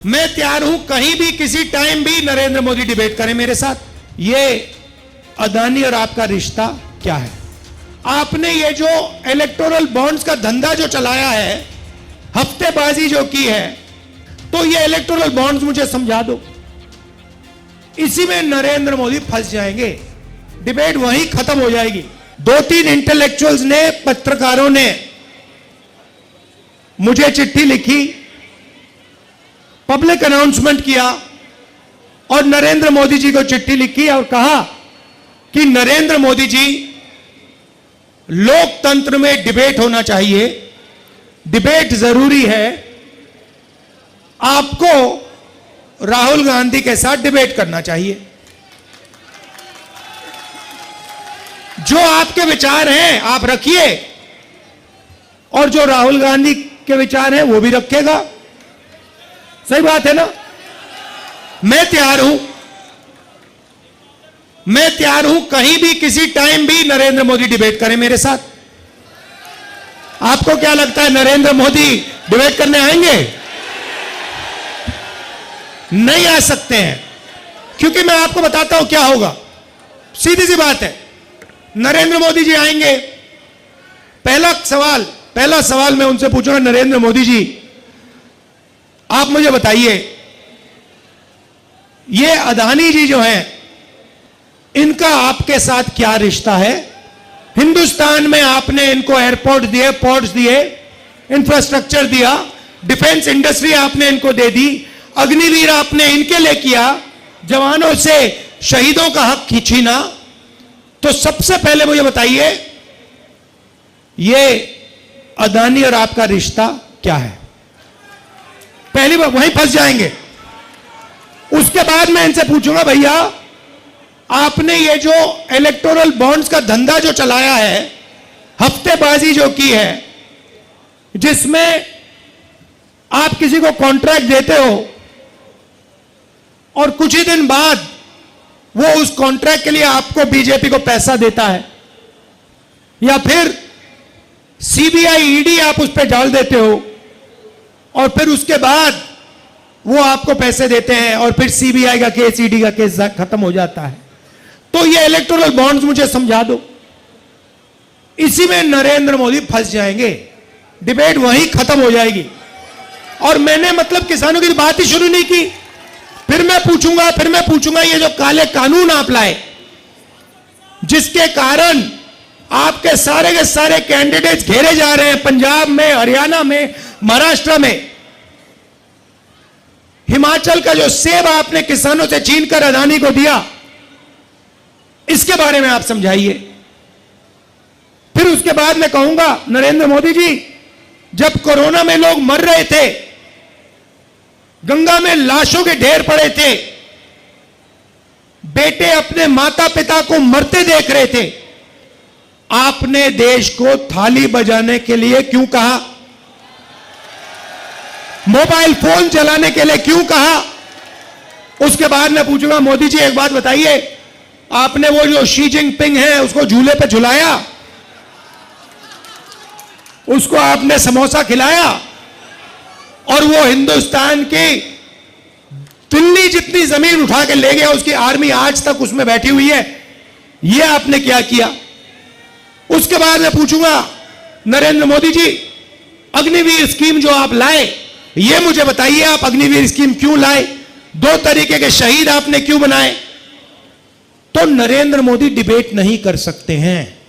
मैं तैयार हूं कहीं भी किसी टाइम भी नरेंद्र मोदी डिबेट करें मेरे साथ। ये अदानी और आपका रिश्ता क्या है? आपने ये जो इलेक्टोरल बॉन्ड्स का धंधा जो चलाया है, हफ्तेबाजी जो की है, तो ये इलेक्टोरल बॉन्ड्स मुझे समझा दो। इसी में नरेंद्र मोदी फंस जाएंगे, डिबेट वहीं खत्म हो जाएगी। दो तीन इंटेलेक्चुअल्स ने, पत्रकारों ने मुझे चिट्ठी लिखी, पब्लिक अनाउंसमेंट किया और नरेंद्र मोदी जी को चिट्ठी लिखी और कहा कि नरेंद्र मोदी जी, लोकतंत्र में डिबेट होना चाहिए, डिबेट जरूरी है, आपको राहुल गांधी के साथ डिबेट करना चाहिए। जो आपके विचार हैं आप रखिए और जो राहुल गांधी के विचार हैं वो भी रखेगा। सही बात है ना? मैं तैयार हूं कहीं भी किसी टाइम भी नरेंद्र मोदी डिबेट करें मेरे साथ। आपको क्या लगता है नरेंद्र मोदी डिबेट करने आएंगे? नहीं आ सकते हैं, क्योंकि मैं आपको बताता हूं क्या होगा। सीधी सी बात है, नरेंद्र मोदी जी आएंगे, पहला सवाल मैं उनसे पूछूंगा, नरेंद्र मोदी जी आप मुझे बताइए, ये अदानी जी जो हैं, इनका आपके साथ क्या रिश्ता है? हिंदुस्तान में आपने इनको एयरपोर्ट दिए, पोर्ट्स दिए, इंफ्रास्ट्रक्चर दिया, डिफेंस इंडस्ट्री आपने इनको दे दी, अग्निवीर आपने इनके लिए किया, जवानों से शहीदों का हक छीना। तो सबसे पहले मुझे बताइए, ये अदानी और आपका रिश्ता क्या है? पहली बार वहीं फंस जाएंगे। उसके बाद मैं इनसे पूछूंगा, भैया आपने ये जो इलेक्टोरल बॉन्ड्स का धंधा जो चलाया है, हफ्तेबाजी जो की है, जिसमें आप किसी को कॉन्ट्रैक्ट देते हो और कुछ ही दिन बाद वो उस कॉन्ट्रैक्ट के लिए आपको बीजेपी को पैसा देता है, या फिर सीबीआई ईडी आप उस पर डाल देते हो और फिर उसके बाद वो आपको पैसे देते हैं और फिर सीबीआई का केस, ईडी का केस खत्म हो जाता है। तो ये इलेक्टोरल बॉन्ड्स मुझे समझा दो। इसी में नरेंद्र मोदी फंस जाएंगे, डिबेट वहीं खत्म हो जाएगी। और मैंने मतलब किसानों की बात ही शुरू नहीं की। फिर मैं पूछूंगा ये जो काले कानून आप लाए, जिसके कारण आपके सारे के सारे कैंडिडेट्स घेरे जा रहे हैं, पंजाब में, हरियाणा में, महाराष्ट्र में, हिमाचल का जो सेब आपने किसानों से छीनकर अदानी को दिया, इसके बारे में आप समझाइए। फिर उसके बाद मैं कहूंगा, नरेंद्र मोदी जी, जब कोरोना में लोग मर रहे थे, गंगा में लाशों के ढेर पड़े थे, बेटे अपने माता पिता को मरते देख रहे थे, आपने देश को थाली बजाने के लिए क्यों कहा? मोबाइल फोन चलाने के लिए क्यों कहा? उसके बाद मैं पूछूंगा, मोदी जी एक बात बताइए, आपने वो जो शी जिनपिंग है उसको झूले पे झुलाया, उसको आपने समोसा खिलाया और वो हिंदुस्तान की दिल्ली जितनी जमीन उठा के ले गया, उसकी आर्मी आज तक उसमें बैठी हुई है, ये आपने क्या किया? उसके बाद मैं पूछूंगा, नरेंद्र मोदी जी, अग्निवीर स्कीम जो आप लाए, ये मुझे बताइए, आप अग्निवीर स्कीम क्यों लाए? 2 तरीके के शहीद आपने क्यों बनाए? तो नरेंद्र मोदी डिबेट नहीं कर सकते हैं।